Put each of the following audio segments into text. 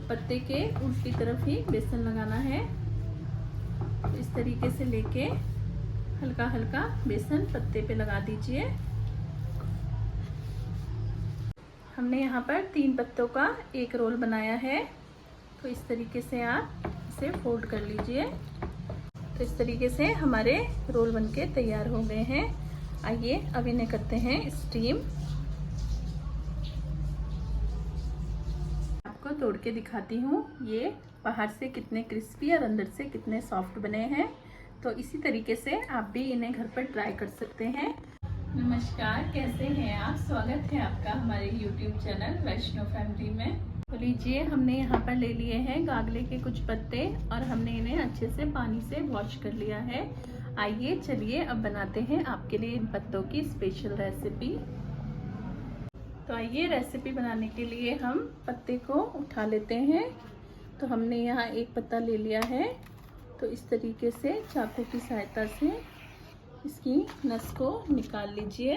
पत्ते के उल्टी तरफ ही बेसन लगाना है। तो इस तरीके से लेके हल्का हल्का बेसन पत्ते पे लगा दीजिए। हमने यहाँ पर 3 पत्तों का एक रोल बनाया है। तो इस तरीके से आप इसे फोल्ड कर लीजिए। तो इस तरीके से हमारे रोल बनके तैयार हो गए हैं। आइए अब इन्हें करते हैं स्टीम। आपको तोड़ के दिखाती हूँ ये बाहर से कितने क्रिस्पी और अंदर से कितने सॉफ्ट बने हैं। तो इसी तरीके से आप भी इन्हें घर पर ट्राई कर सकते हैं। नमस्कार, कैसे हैं आप? स्वागत है आपका हमारे YouTube चैनल वैष्णो फैमिली में। तो लीजिए, हमने यहाँ पर ले लिए हैं गागले के कुछ पत्ते और हमने इन्हें अच्छे से पानी से वॉश कर लिया है। आइए चलिए अब बनाते हैं आपके लिए इन पत्तों की स्पेशल रेसिपी। तो आइए रेसिपी बनाने के लिए हम पत्ते को उठा लेते हैं। तो हमने यहाँ एक पत्ता ले लिया है। तो इस तरीके से चाकू की सहायता से इसकी नस को निकाल लीजिए।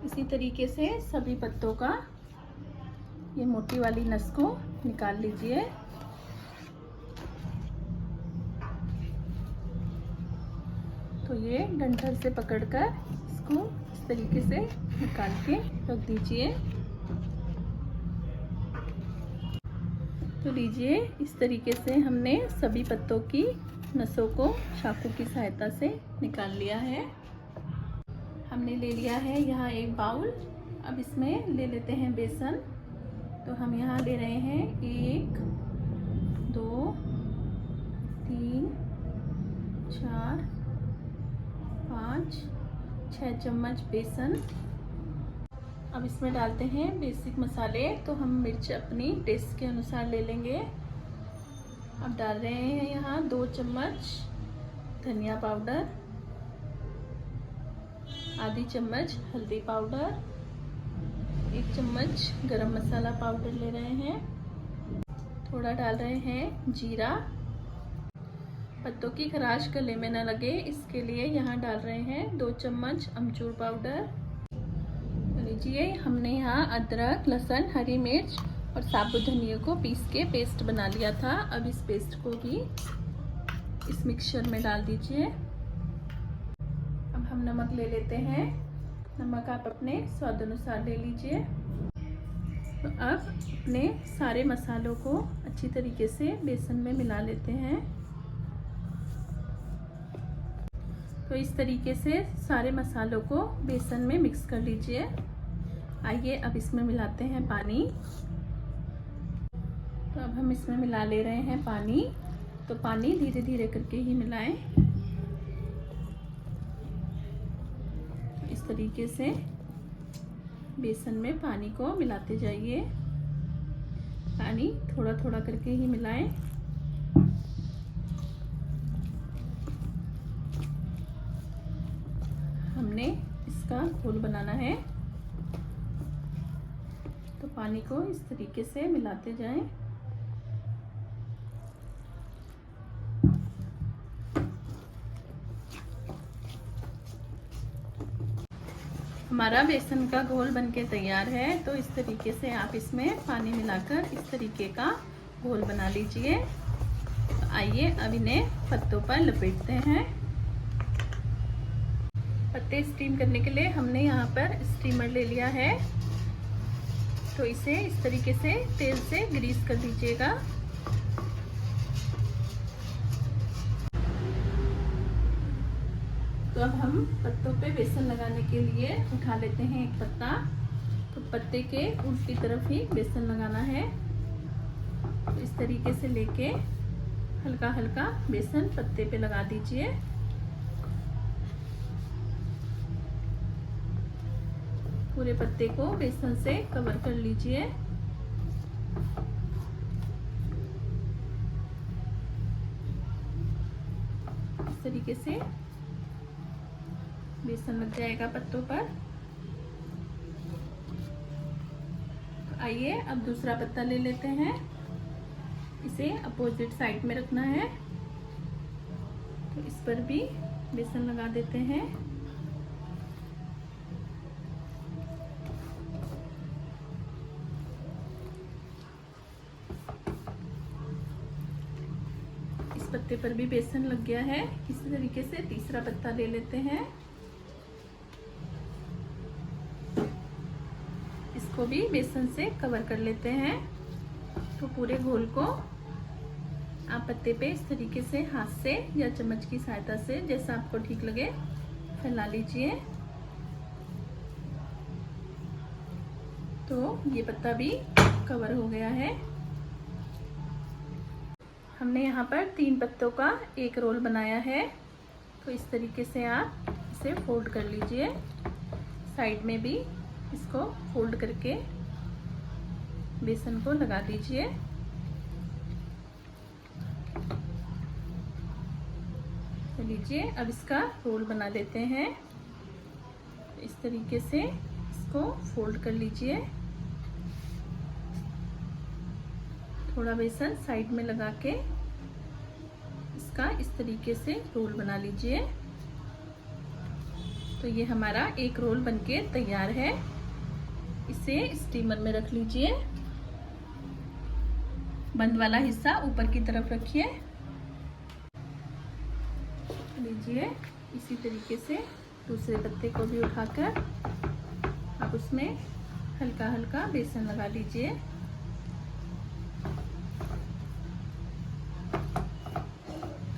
इसी तरीके से सभी पत्तों का ये मोटी वाली नस को निकाल लीजिए। तो ये डंठल से पकड़कर इसको इस तरीके से निकाल के रख दीजिए। तो लीजिए, इस तरीके से हमने सभी पत्तों की नसों को चाकू की सहायता से निकाल लिया है। हमने ले लिया है यहाँ एक बाउल। अब इसमें ले लेते हैं बेसन। तो हम यहाँ ले रहे हैं 1 2 3 4 5 6 चम्मच बेसन। अब इसमें डालते हैं बेसिक मसाले। तो हम मिर्च अपनी टेस्ट के अनुसार ले लेंगे। अब डाल रहे हैं यहाँ 2 चम्मच धनिया पाउडर, आधी चम्मच हल्दी पाउडर, 1 चम्मच गरम मसाला पाउडर ले रहे हैं। थोड़ा डाल रहे हैं जीरा। पत्तों की खराश गले में न लगे इसके लिए यहाँ डाल रहे हैं 2 चम्मच अमचूर पाउडर। लीजिए, हमने यहाँ अदरक, लहसुन, हरी मिर्च और साबुत धनिया को पीस के पेस्ट बना लिया था। अब इस पेस्ट को भी इस मिक्सचर में डाल दीजिए। अब हम नमक ले लेते हैं। नमक आप अपने स्वाद अनुसार ले लीजिए। तो अब अपने सारे मसालों को अच्छी तरीके से बेसन में मिला लेते हैं। तो इस तरीके से सारे मसालों को बेसन में मिक्स कर लीजिए। आइए अब इसमें मिलाते हैं पानी। तो अब हम इसमें मिला ले रहे हैं पानी। तो पानी धीरे धीरे करके ही मिलाएं। इस तरीके से बेसन में पानी को मिलाते जाइए। पानी थोड़ा थोड़ा करके ही मिलाएं। हमने इसका घोल बनाना है। तो पानी को इस तरीके से मिलाते जाएं। हमारा बेसन का घोल बनके तैयार है। तो इस तरीके से आप इसमें पानी मिलाकर इस तरीके का घोल बना लीजिए। तो आइए अब इन्हें पत्तों पर लपेटते हैं। पत्ते स्टीम करने के लिए हमने यहाँ पर स्टीमर ले लिया है। तो इसे इस तरीके से तेल से ग्रीस कर दीजिएगा। तो अब हम पत्तों पे बेसन लगाने के लिए उठा लेते हैं एक पत्ता। तो पत्ते के उल्टी तरफ ही बेसन लगाना है। तो इस तरीके से लेके हल्का हल्का बेसन पत्ते पे लगा दीजिए। पूरे पत्ते को बेसन से कवर कर लीजिए। इस तरीके से बेसन लग जाएगा पत्तों पर। तो आइए अब दूसरा पत्ता ले लेते हैं। इसे अपोजिट साइड में रखना है। तो इस पर भी बेसन लगा देते हैं। पत्ते पर भी बेसन लग गया है। इसी तरीके से तीसरा पत्ता ले लेते हैं, इसको भी बेसन से कवर कर लेते हैं। तो पूरे घोल को आप पत्ते पे इस तरीके से हाथ से या चम्मच की सहायता से, जैसा आपको ठीक लगे, फैला लीजिए। तो ये पत्ता भी कवर हो गया है। हमने यहाँ पर 3 पत्तों का एक रोल बनाया है। तो इस तरीके से आप इसे फोल्ड कर लीजिए। साइड में भी इसको फोल्ड करके बेसन को लगा दीजिए। तो लीजिए, अब इसका रोल बना लेते हैं। इस तरीके से इसको फोल्ड कर लीजिए। थोड़ा बेसन साइड में लगा के इसका इस तरीके से रोल बना लीजिए। तो ये हमारा एक रोल बनके तैयार है। इसे स्टीमर में रख लीजिए। बंद वाला हिस्सा ऊपर की तरफ रखिए। लीजिए, इसी तरीके से दूसरे पत्ते को भी उठाकर आप उसमें हल्का हल्का बेसन लगा लीजिए।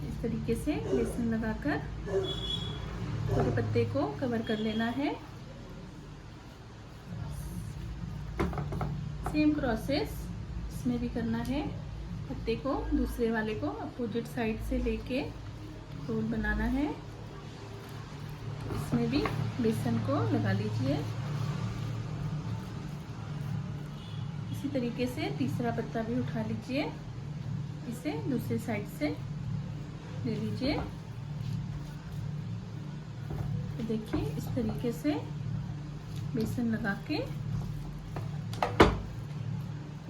इस तरीके से बेसन लगाकर पूरे पत्ते को कवर कर लेना है। सेम प्रोसेस इसमें भी करना है। पत्ते को दूसरे वाले को अपोजिट साइड से लेके रोल बनाना है। इसमें भी बेसन को लगा लीजिए। इसी तरीके से तीसरा पत्ता भी उठा लीजिए, इसे दूसरी साइड से ले लीजिए। तो देखिए, इस तरीके से बेसन लगा के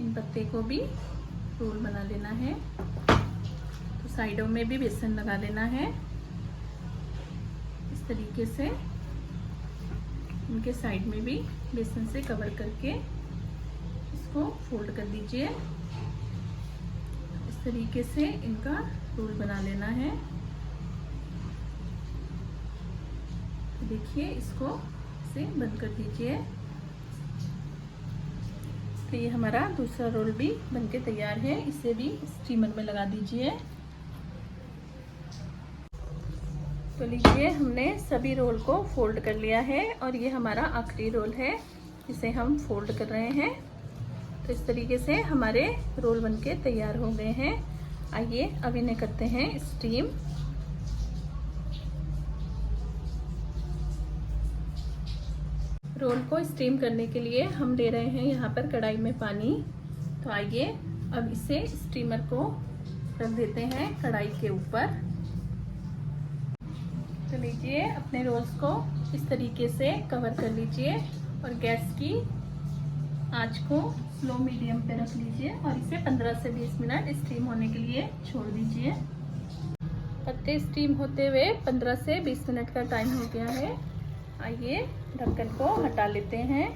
इन पत्ते को भी रोल बना लेना है। तो साइडों में भी बेसन लगा लेना है। इस तरीके से इनके साइड में भी बेसन से कवर करके इसको फोल्ड कर दीजिए। इस तरीके से इनका रोल बना लेना है। तो देखिए, इसको से बंद कर दीजिए। तो ये हमारा दूसरा रोल भी बनके तैयार है। इसे भी स्टीमर में लगा दीजिए। तो लीजिए, हमने सभी रोल को फोल्ड कर लिया है और ये हमारा आखिरी रोल है, इसे हम फोल्ड कर रहे हैं। तो इस तरीके से हमारे रोल बनके तैयार हो गए हैं। आइए अब इन्हें करते हैं स्टीम। रोल को स्टीम करने के लिए हम ले रहे हैं यहाँ पर कढ़ाई में पानी। तो आइए अब इसे स्टीमर को रख देते हैं कढ़ाई के ऊपर। तो लीजिए, अपने रोल्स को इस तरीके से कवर कर लीजिए और गैस की आंच को स्लो मीडियम पे रख लीजिए और इसे 15 से 20 मिनट स्टीम होने के लिए छोड़ दीजिए। पत्ते स्टीम होते हुए 15 से 20 मिनट का टाइम हो गया है। आइए ढक्कन को हटा लेते हैं।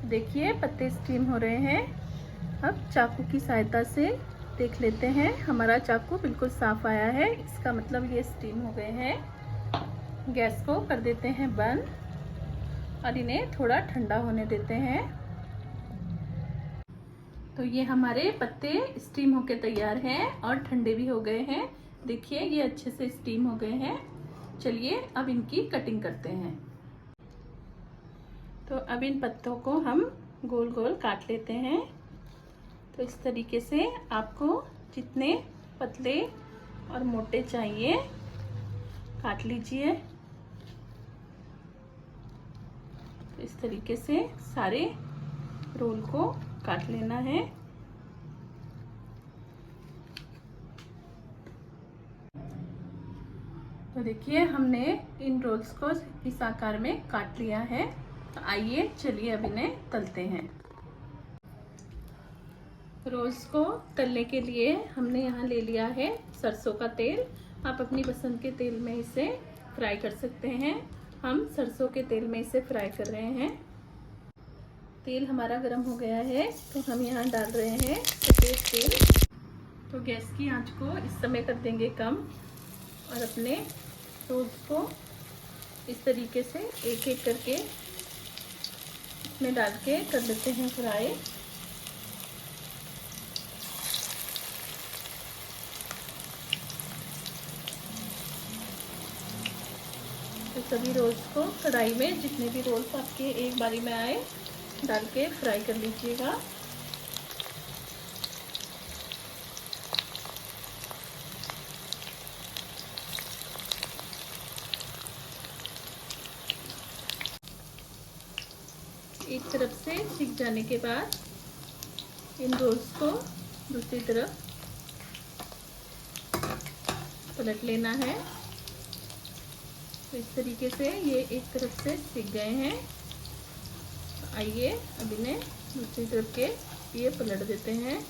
देखिए, पत्ते स्टीम हो रहे हैं। अब चाकू की सहायता से देख लेते हैं। हमारा चाकू बिल्कुल साफ आया है, इसका मतलब ये स्टीम हो गए हैं। गैस को कर देते हैं बंद और इन्हें थोड़ा ठंडा होने देते हैं। तो ये हमारे पत्ते स्टीम होके तैयार हैं और ठंडे भी हो गए हैं। देखिए, ये अच्छे से स्टीम हो गए हैं। चलिए अब इनकी कटिंग करते हैं। तो अब इन पत्तों को हम गोल गोल काट लेते हैं। तो इस तरीके से आपको जितने पतले और मोटे चाहिए काट लीजिए। तो इस तरीके से सारे रोल को काट लेना है। तो देखिए, हमने इन रोल्स को इस आकार में काट लिया है। तो आइए चलिए अब इन्हें तलते हैं। रोल्स को तलने के लिए हमने यहाँ ले लिया है सरसों का तेल। आप अपनी पसंद के तेल में इसे फ्राई कर सकते हैं। हम सरसों के तेल में इसे फ्राई कर रहे हैं। तेल हमारा गर्म हो गया है, तो हम यहाँ डाल रहे हैं सफेद तिल। तो गैस की आंच को इस समय कर देंगे कम और अपने रोल्स को इस तरीके से एक एक करके इसमें डाल के कर लेते हैं फ्राई। तो सभी रोल्स को कढ़ाई में जितने भी रोल्स आपके एक बारी में आए डाल के फ्राई कर लीजिएगा। एक तरफ से सिक जाने के बाद इन रोल्स को दूसरी तरफ पलट लेना है। तो इस तरीके से ये एक तरफ से सिक गए हैं। तो आइए अब इन्हें दूसरी तरफ के लिए पलट देते हैं।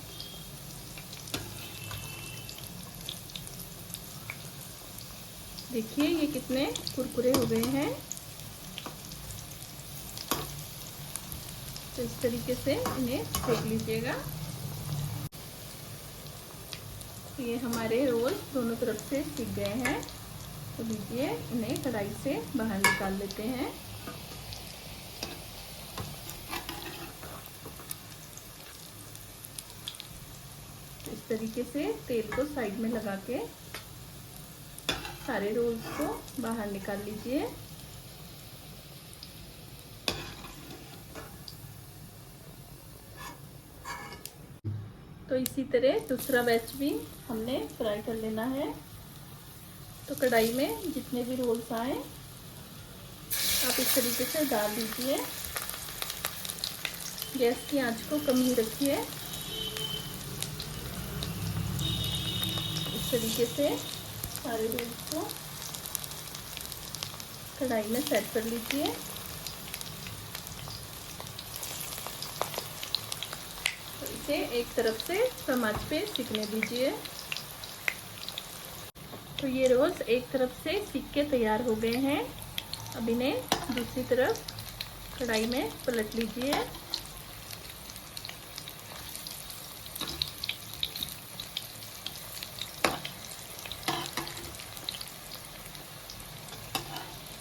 देखिए ये कितने कुरकुरे हो गए हैं। तो इस तरीके से इन्हें सेक लीजिएगा। ये हमारे रोल दोनों तरफ से सिक गए हैं। तो लीजिए इन्हें कढ़ाई से बाहर निकाल लेते हैं। इस तरीके से तेल को साइड में लगा के सारे रोल्स को बाहर निकाल लीजिए। तो इसी तरह दूसरा बैच भी हमने फ्राई कर लेना है। तो कढ़ाई में जितने भी रोल्स आए आप इस तरीके से डाल दीजिए। गैस की आंच को कम ही रखिए। इस तरीके से सारे रोल्स को कढ़ाई में सेट कर लीजिए। तो इसे एक तरफ से कम आंच पे सिकने दीजिए। तो ये रोल्स एक तरफ से सिक के तैयार हो गए हैं। अब इन्हें दूसरी तरफ कढ़ाई में पलट लीजिए।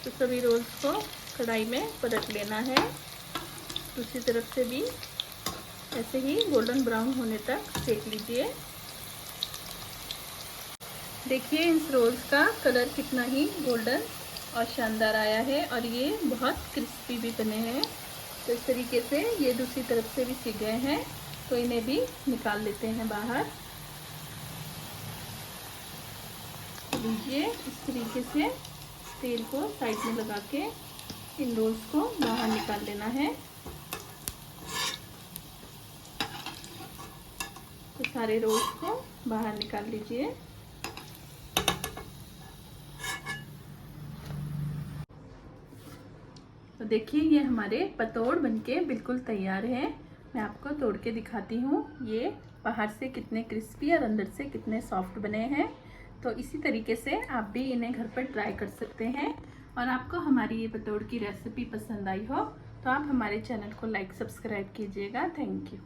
तो सभी रोल्स को कढ़ाई में पलट लेना है। दूसरी तरफ से भी ऐसे ही गोल्डन ब्राउन होने तक सेक लीजिए। देखिए इस रोल्स का कलर कितना ही गोल्डन और शानदार आया है और ये बहुत क्रिस्पी भी बने हैं। तो इस तरीके से ये दूसरी तरफ से भी सिक गए हैं। तो इन्हें भी निकाल लेते हैं बाहर। लीजिए इस तरीके से तेल को साइड में लगा के इन रोल्स को बाहर निकाल लेना है। तो सारे रोल्स को बाहर निकाल लीजिए। तो देखिए ये हमारे पतोड़ बनके बिल्कुल तैयार है। मैं आपको तोड़ के दिखाती हूँ। ये बाहर से कितने क्रिस्पी और अंदर से कितने सॉफ्ट बने हैं। तो इसी तरीके से आप भी इन्हें घर पर ट्राई कर सकते हैं। और आपको हमारी ये पतोड़ की रेसिपी पसंद आई हो तो आप हमारे चैनल को लाइक सब्सक्राइब कीजिएगा। Thank you.